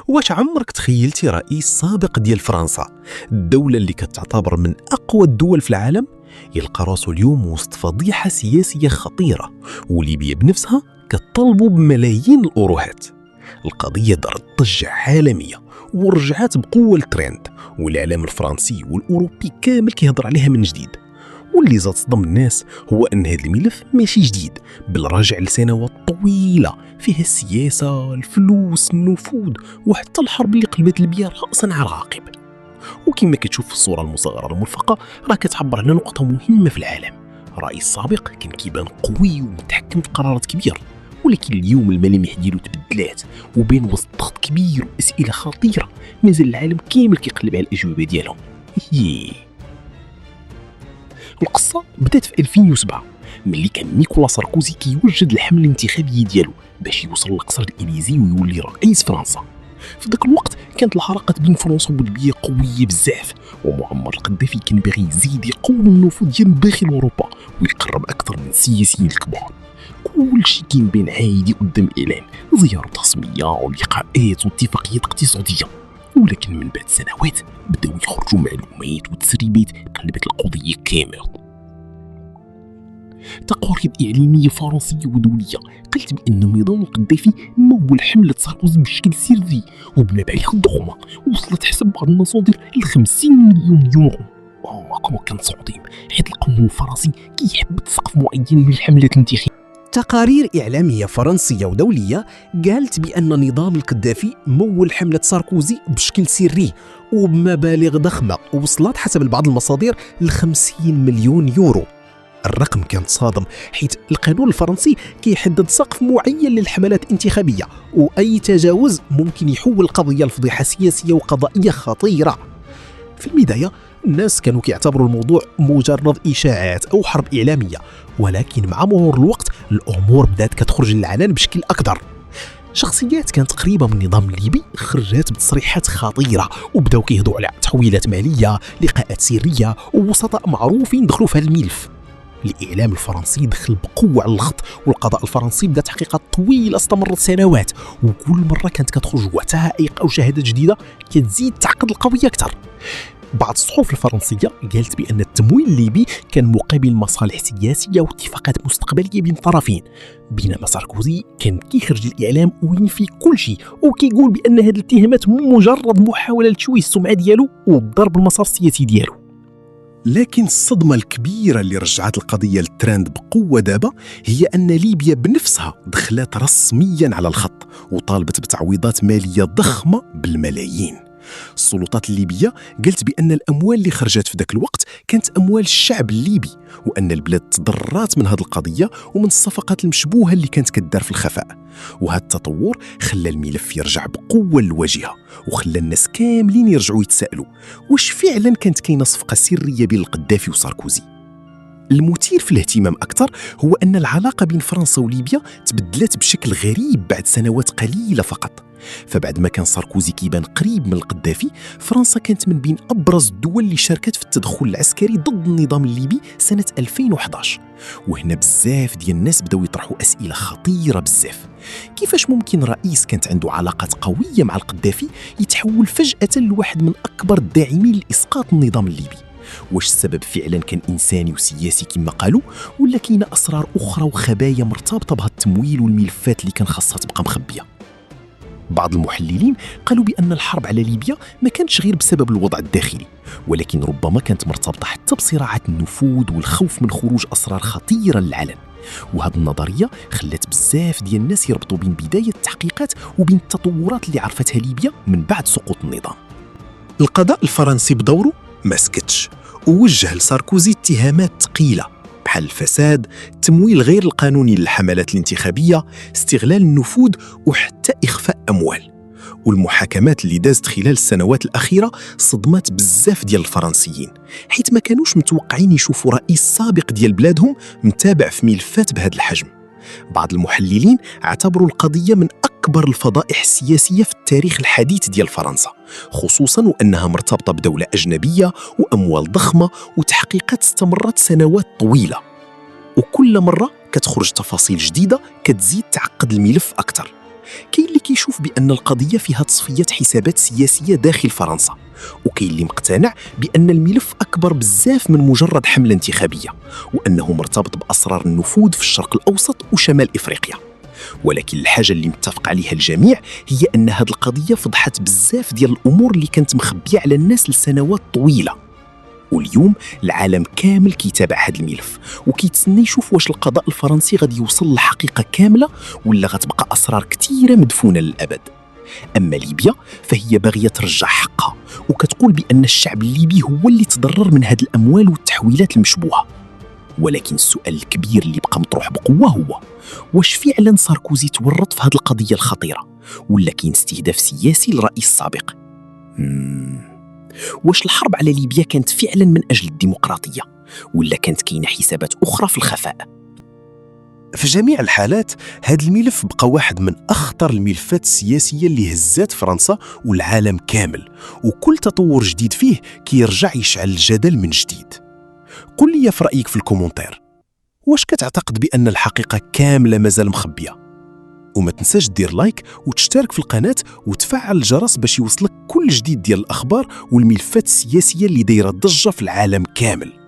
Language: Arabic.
واش عمرك تخيلتي رئيس سابق ديال فرنسا، الدولة اللي كتعتبر من أقوى الدول في العالم، يلقى راسو اليوم وسط فضيحة سياسية خطيرة وليبيا بنفسها كتطلبوا بملايين الأوروهات؟ القضية دارت ضجة عالمية ورجعت بقوة الترند، والإعلام الفرنسي والأوروبي كامل كيهضر عليها من جديد. واللي زاد صدم الناس هو أن هذا الملف ماشي جديد، بل راجع لسنوات طويلة فيها السياسة، الفلوس، النفوذ، وحتى الحرب اللي قلبت ليبيا رأسا على عقب. وكما كتشوف في الصورة المصغرة المرفقة راه كتعبر على نقطة مهمة في العالم. رئيس سابق كان كيبان قوي ومتحكم في قرارات كبيرة، ولكن اليوم الملامح ديالو تبدلات، وبين وسط ضغط كبير وأسئلة خطيرة مازال العالم كامل كيقلب على الأجوبة ديالهم. القصة بدات في 2007 ملي كان نيكولا ساركوزي كيوجد الحملة الانتخابية ديالو باش يوصل لقصر الإليزي ويولي رئيس فرنسا. في ذاك الوقت كانت الحلقات بين فرنسا وليبيا قوية بزاف، ومعمر القذافي كان باغي يزيد يقوي النفوذ ديال داخل أوروبا ويقرب أكثر من السياسيين الكبار. كل شيء كان بين عادي قدام الإعلام، زيارات رسمية ولقاءات واتفاقيات اقتصادية. ولكن من بعد سنوات بداو يخرجوا معلومات وتسريبات قلبت القضية كامل. تقارير إعلامية فرنسية ودولية قالت بأن نظام القذافي مول حملة ساركوزي بشكل سري وبمبالغ ضخمة وصلت حسب بعض المصادر ل 50 مليون يورو. كما كان صادم حيث القانون الفرنسي كيحب سقف معين للحملات الانتخابية. تقارير إعلامية فرنسية ودولية قالت بأن نظام القذافي مول حملة ساركوزي بشكل سري وبمبالغ ضخمة وصلت حسب بعض المصادر ل 50 مليون يورو. الرقم كان صادم حيث القانون الفرنسي كيحدد سقف معين للحملات الانتخابية، وأي تجاوز ممكن يحول القضية لفضيحة سياسية وقضائية خطيرة. في البداية الناس كانوا كيعتبروا الموضوع مجرد إشاعات أو حرب إعلامية، ولكن مع مرور الوقت الأمور بدأت كتخرج للعلن بشكل أكبر. شخصيات كانت قريبة من النظام الليبي خرجت بتصريحات خطيرة وبداو كيهضروا على تحويلات مالية، لقاءات سرية، ووسطاء معروفين دخلوا في هذا الملف. الإعلام الفرنسي دخل بقوة على الخط، والقضاء الفرنسي بدا تحقيقات طويلة استمرت سنوات، وكل مرة كانت كتخرج وثائق أو شهادات جديدة كتزيد تعقد القضية أكثر. بعض الصحف الفرنسية قالت بأن التمويل الليبي كان مقابل مصالح سياسية واتفاقات مستقبلية بين الطرفين، بينما ساركوزي كان كيخرج الإعلام وينفي كل شيء وكيقول بأن هذه الاتهامات مجرد محاولة لتشويه السمعة ديالو وضرب المسار السياسي ديالو. لكن الصدمة الكبيرة اللي رجعت القضية للترند بقوة دابا هي أن ليبيا بنفسها دخلت رسميا على الخط وطالبت بتعويضات مالية ضخمة بالملايين. السلطات الليبية قالت بأن الأموال اللي خرجت في ذاك الوقت كانت أموال الشعب الليبي، وأن البلاد تضررات من هذه القضية ومن الصفقات المشبوهة اللي كانت كتدار في الخفاء. وهذا التطور خلى الملف يرجع بقوة للواجهة، وخلى الناس كاملين يرجعوا يتساءلوا واش فعلا كانت كاينة صفقة سرية بين القذافي وساركوزي. المثير في الاهتمام أكثر هو أن العلاقة بين فرنسا وليبيا تبدلت بشكل غريب بعد سنوات قليلة فقط. فبعد ما كان ساركوزي كيبان قريب من القذافي، فرنسا كانت من بين أبرز الدول اللي شاركت في التدخل العسكري ضد النظام الليبي سنة 2011. وهنا بزاف ديال الناس بداو يطرحوا أسئلة خطيرة بزاف. كيفاش ممكن رئيس كانت عنده علاقات قوية مع القذافي يتحول فجأة لواحد من أكبر الداعمين لإسقاط النظام الليبي؟ واش السبب فعلا كان إنساني وسياسي كما قالوا، ولا كاينة أسرار أخرى وخبايا مرتبطة بهذا التمويل والملفات اللي كان خاصها تبقى مخبية؟ بعض المحللين قالوا بأن الحرب على ليبيا ما كانتش غير بسبب الوضع الداخلي، ولكن ربما كانت مرتبطة حتى بصراعات النفوذ والخوف من خروج أسرار خطيرة للعلن. وهذه النظرية خلت بزاف ديال الناس يربطوا بين بداية التحقيقات وبين التطورات اللي عرفتها ليبيا من بعد سقوط النظام. القضاء الفرنسي بدوره ما سكتش ووجه لساركوزي اتهامات ثقيلة بحال الفساد، التمويل غير القانوني للحملات الانتخابية، استغلال النفوذ، وحتى إخفاء أموال. والمحاكمات اللي دازت خلال السنوات الأخيرة صدمت بزاف ديال الفرنسيين، حيث ما كانوش متوقعين يشوفوا رئيس سابق ديال بلادهم متابع في ملفات بهذا الحجم. بعض المحللين اعتبروا القضية من أكبر الفضائح السياسية في التاريخ الحديث ديال فرنسا، خصوصاً وأنها مرتبطة بدولة أجنبية وأموال ضخمة وتحقيقات استمرت سنوات طويلة. وكل مرة كتخرج تفاصيل جديدة كتزيد تعقد الملف أكثر. كاين اللي كيشوف بأن القضية فيها تصفية حسابات سياسية داخل فرنسا، وكاين اللي مقتنع بأن الملف أكبر بزاف من مجرد حملة انتخابية، وأنه مرتبط بأسرار النفوذ في الشرق الأوسط وشمال إفريقيا. ولكن الحاجة اللي متفق عليها الجميع هي أن هذه القضية فضحت بزاف ديال الأمور اللي كانت مخبية على الناس لسنوات طويلة. واليوم العالم كامل كيتابع هذا الملف وكيتسنى يشوف واش القضاء الفرنسي غادي يوصل للحقيقة كاملة ولا غتبقى أسرار كثيرة مدفونة للأبد. أما ليبيا فهي باغية ترجع حقها، وكتقول بأن الشعب الليبي هو اللي تضرر من هذه الأموال والتحويلات المشبوهة. ولكن السؤال الكبير اللي بقى مطروح بقوة هو: واش فعلا ساركوزي تورط في هذه القضية الخطيرة، ولا كاين استهداف سياسي للرئيس السابق؟ واش الحرب على ليبيا كانت فعلا من أجل الديمقراطية، ولا كانت كاينة حسابات أخرى في الخفاء؟ في جميع الحالات هذا الملف بقى واحد من أخطر الملفات السياسية اللي هزات فرنسا والعالم كامل، وكل تطور جديد فيه كيرجع يشعل الجدل من جديد. قل لي في رأيك في الكومنتير، واش كتعتقد بأن الحقيقة كاملة مازال مخبية؟ وما تنساش دير لايك وتشترك في القناة وتفعل الجرس باش يوصلك كل جديد ديال الأخبار والملفات السياسية اللي دايرة ضجة في العالم كامل.